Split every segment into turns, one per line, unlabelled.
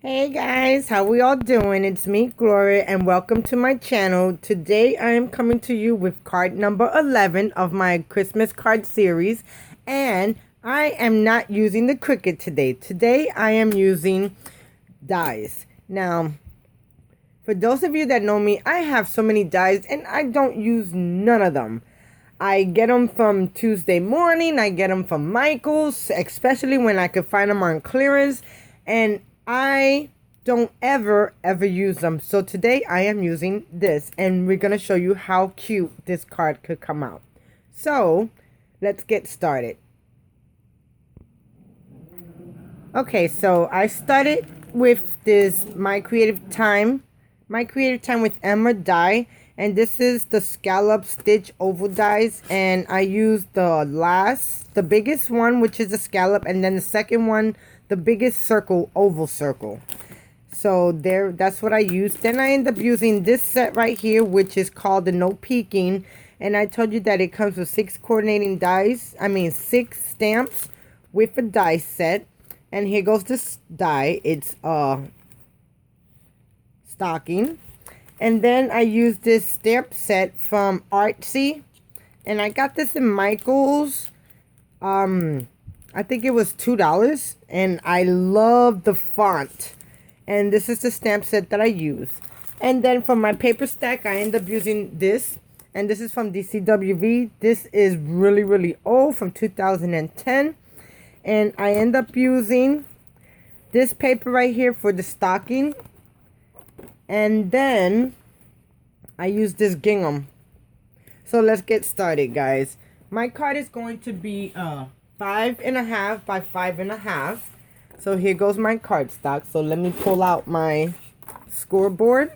Hey guys, how we all doing? It's me, Gloria, and welcome to my channel. Today I am coming to you with card number 11 of my Christmas card series, and I am not using the Cricut today. Today I am using dies. Now, for those of you that know me, I have so many dies and I don't use none of them. I get them from Tuesday Morning. I get them from Michael's, especially when I could find them on clearance. And I don't ever use them. So today I am using this. And we're going to show you how cute this card could come out. So let's get started. Okay, so I started with this My Creative Time with Emma die. And this is the scallop stitch oval dies, and I used the biggest one, which is a scallop, and then the second one, the biggest circle, oval circle. So that's what I used. Then I end up using this set right here, which is called the No Peeking, and I told you that it comes with 6 coordinating dies. 6 stamps with a die set. And here goes this die. It's stocking. And then I used this stamp set from Artsy. And I got this in Michael's. I think it was $2. And I love the font. And this is the stamp set that I use. And then for my paper stack, I end up using this. And this is from DCWV. This is really, really old, from 2010. And I end up using this paper right here for the stocking. And then I use this gingham. So let's get started, guys. My card is going to be 5.5 by 5.5. So here goes my cardstock. So let me pull out my scoreboard.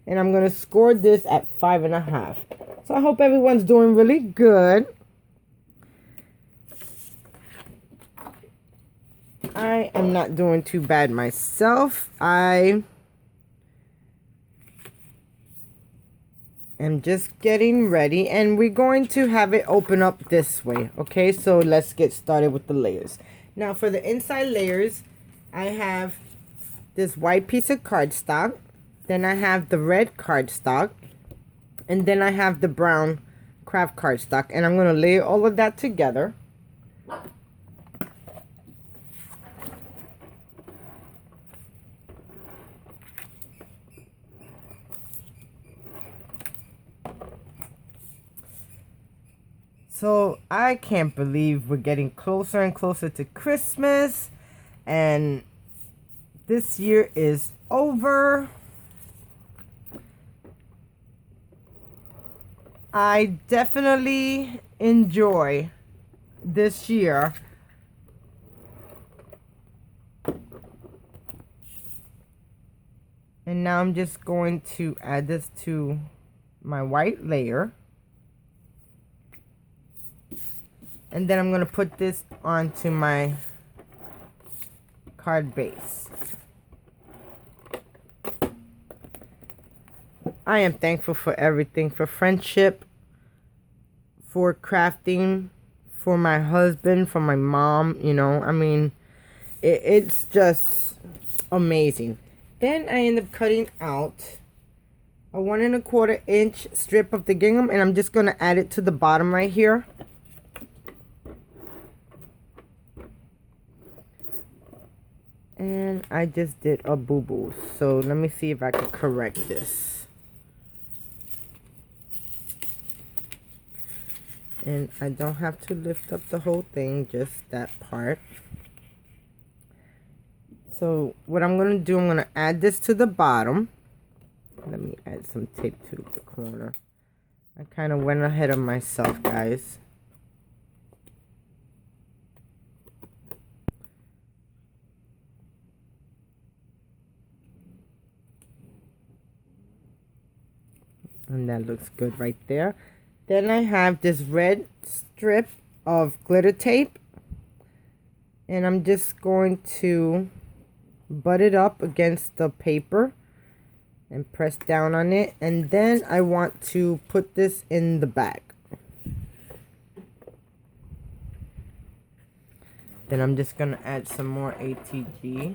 And I'm going to score this at 5.5. So I hope everyone's doing really good. I am not doing too bad myself. I am just getting ready, and we're going to have it open up this way. Okay, so let's get started with the layers. Now for the inside layers, I have this white piece of cardstock, then I have the red cardstock, and then I have the brown craft cardstock, and I'm going to layer all of that together. So I can't believe we're getting closer and closer to Christmas, and this year is over. I definitely enjoy this year. And now I'm just going to add this to my white layer. And then I'm going to put this onto my card base. I am thankful for everything, for friendship, for crafting, for my husband, for my mom, you know. It's just amazing. Then I end up cutting out a 1 1/4 inch strip of the gingham, and I'm just going to add it to the bottom right here. And I just did a boo-boo. So let me see if I can correct this. And I don't have to lift up the whole thing, just that part. So what I'm going to do, I'm going to add this to the bottom. Let me add some tape to the corner. I kind of went ahead of myself, guys. And that looks good right there. Then I have this red strip of glitter tape. And I'm just going to butt it up against the paper and press down on it. And then I want to put this in the bag. Then I'm just going to add some more ATG.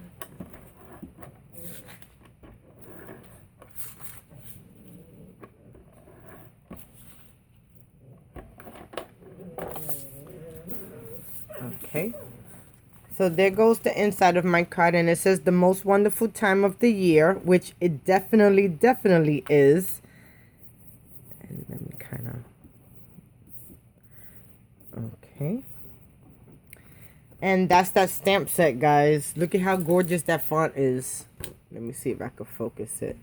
Okay. So there goes the inside of my card, and it says the most wonderful time of the year, which it definitely is. And let me kind of, okay. And that's that stamp set, guys. Look at how gorgeous that font is. Let me see if I can focus it.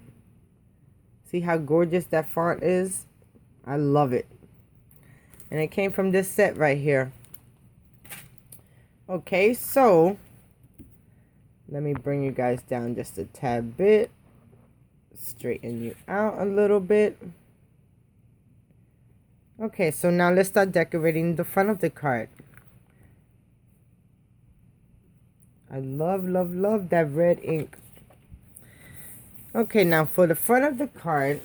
See how gorgeous that font is? I love it. And it came from this set right here. Okay, so let me bring you guys down just a tad bit. Straighten you out a little bit. Okay, so now let's start decorating the front of the card. I love that red ink. Okay, now for the front of the card,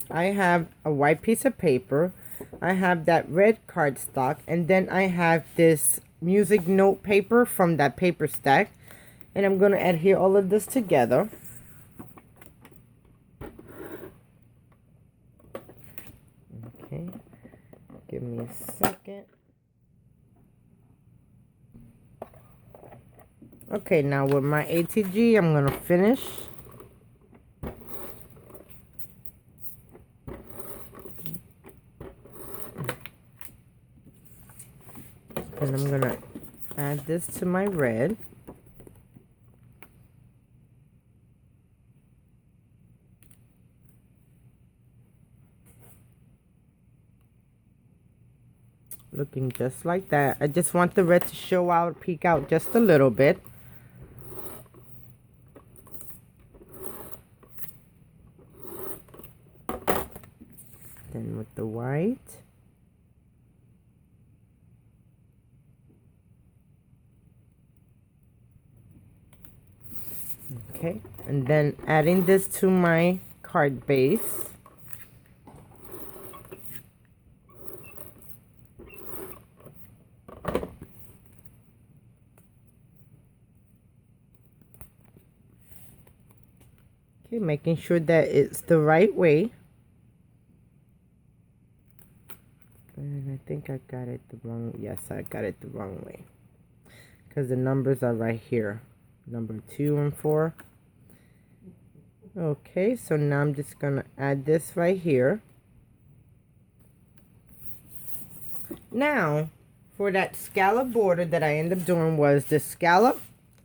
I have a white piece of paper. I have that red cardstock, and then I have this music note paper from that paper stack. And I'm going to adhere all of this together. Okay, give me a second. Okay, now with my ATG, I'm going to finish. And I'm going to add this to my red. Looking just like that. I just want the red to show out, peek out just a little bit. Then with the white. Okay, and then adding this to my card base. Okay, making sure that it's the right way. And I think I got it the wrong, yes, I got it the wrong way. Because the numbers are right here. Number 2 and 4. Okay, so now I'm just going to add this right here. Now, for that scallop border that I ended up doing was the scallop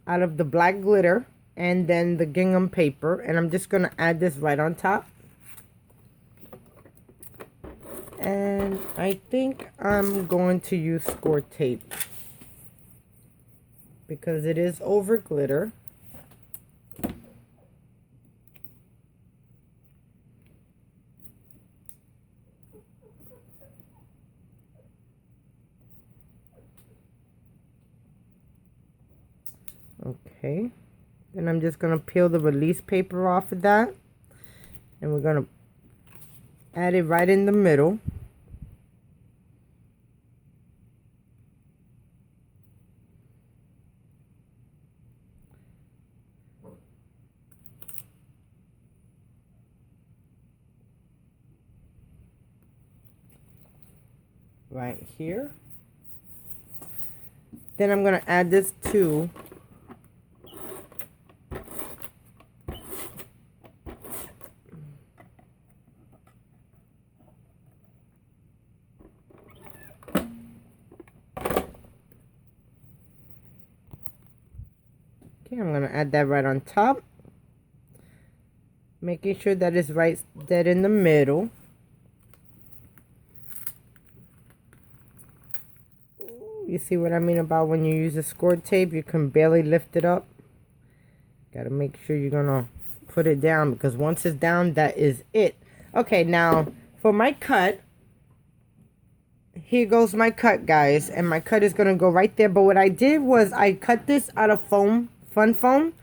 out of the black glitter and then the gingham paper. And I'm just going to add this right on top. And I think I'm going to use score tape because it is over glitter. Okay, then I'm just going to peel the release paper off of that, and we're going to add it right in the middle. Right here. Then I'm going to add this to I'm going to add that right on top, making sure that it's right dead in the middle. You see what I mean about when you use a score tape, you can barely lift it up. Got to make sure you're going to put it down, because once it's down, that is it. Okay, now for my cut, here goes my cut, guys, and my cut is going to go right there. But what I did was I cut this out of foam, fun foam,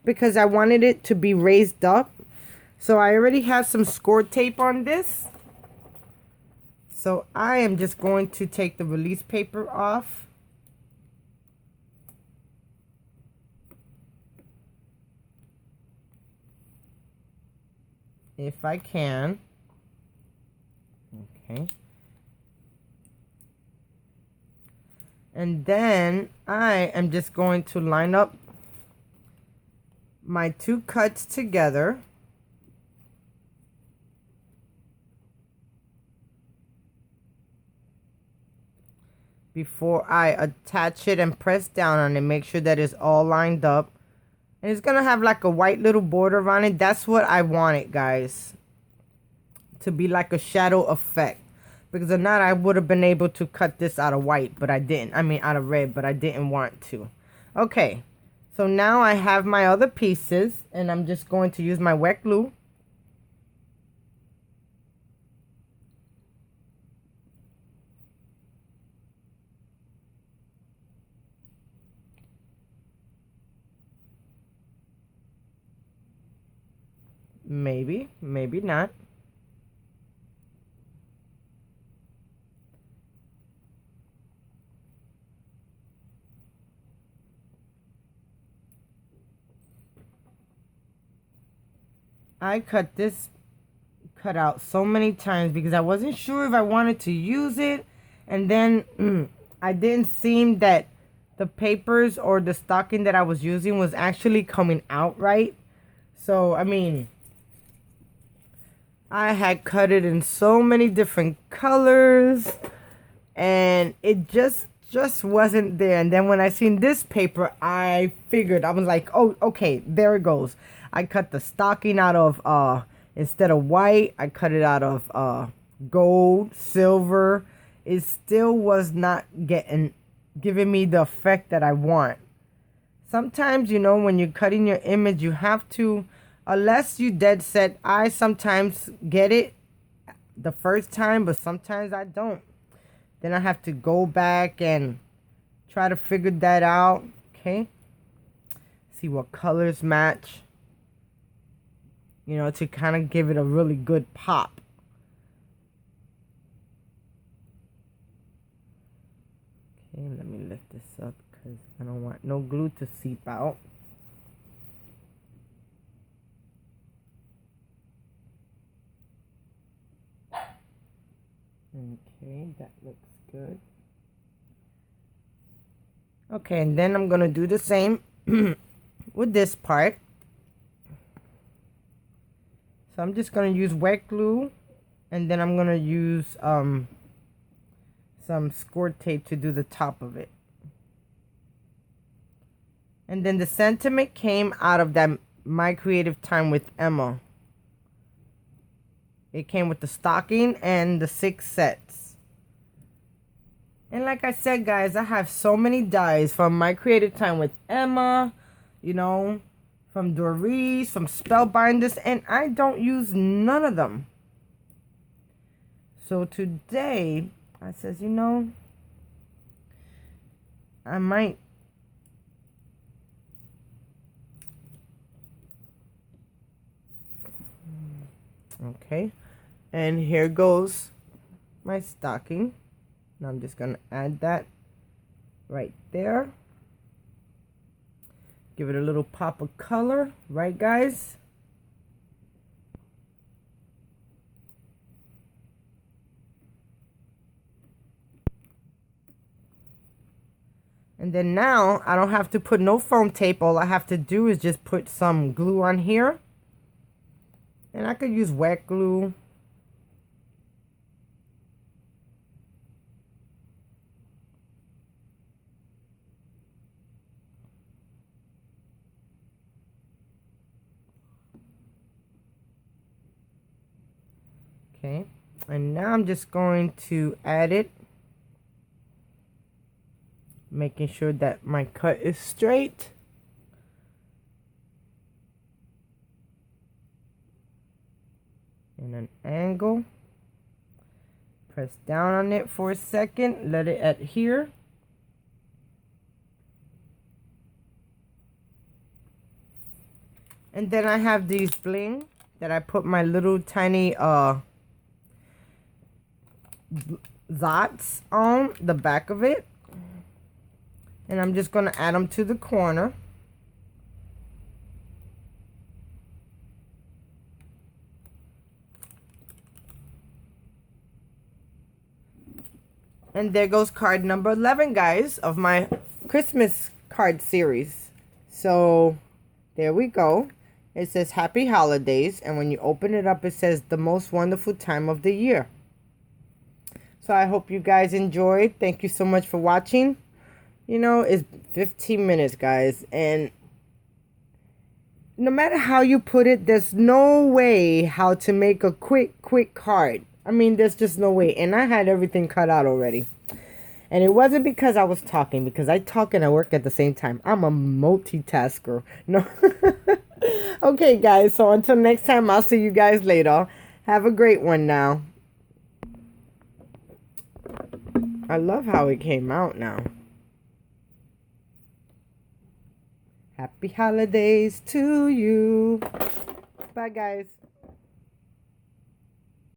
because I wanted it to be raised up. So I already have some score tape on this. So I am just going to take the release paper off. If I can. Okay. And then I am just going to line up my two cuts together. Before I attach it and press down on it, make sure that it's all lined up. And it's gonna have like a white little border around it. That's what I wanted, guys. To be like a shadow effect. Because if not, I would have been able to cut this out of white, but I didn't. I mean, out of red, but I didn't want to. Okay, so now I have my other pieces, and I'm just going to use my wet glue. Maybe, maybe not. I cut this cut out so many times because I wasn't sure if I wanted to use it, and then I didn't seem that the papers or the stocking that I was using was actually coming out right. So I mean, I had cut it in so many different colors, and it just wasn't there. And then when I seen this paper, I figured, I was like, oh, okay, there it goes. I cut the stocking out of instead of white, I cut it out of gold, silver. It still was not giving me the effect that I want. Sometimes, you know, when you're cutting your image, you have to, unless you dead set, I sometimes get it the first time, but sometimes I don't. Then I have to go back and try to figure that out. Okay. See what colors match. You know, to kind of give it a really good pop. Okay, let me lift this up because I don't want no glue to seep out. Okay, that looks good. Okay, and then I'm going to do the same with this part. So I'm just going to use wet glue, and then I'm going to use some score tape to do the top of it. And then the sentiment came out of that My Creative Time with Emma. It came with the stocking and the 6 sets. And like I said, guys, I have so many dies from My Creative Time with Emma, you know, from Doris, from Spellbinders, and I don't use none of them. So today, I says, you know, I might okay, and here goes my stocking. Now I'm just gonna add that right there. Give it a little pop of color, right, guys? And then now I don't have to put no foam tape. All I have to do is just put some glue on here. And I could use wet glue. Okay, and now I'm just going to add it, making sure that my cut is straight. In an angle. Press down on it for a second, let it adhere. And then I have these bling that I put my little tiny dots on the back of it. And I'm just going to add them to the corner. And there goes card number 11, guys, of my Christmas card series. So, there we go. It says Happy Holidays. And when you open it up, it says the most wonderful time of the year. So, I hope you guys enjoyed. Thank you so much for watching. You know, it's 15 minutes, guys. And no matter how you put it, there's no way how to make a quick card. I mean, there's just no way. And I had everything cut out already. And it wasn't because I was talking, because I talk and I work at the same time. I'm a multitasker. No. Okay, guys. So until next time, I'll see you guys later. Have a great one now. I love how it came out now. Happy holidays to you. Bye, guys.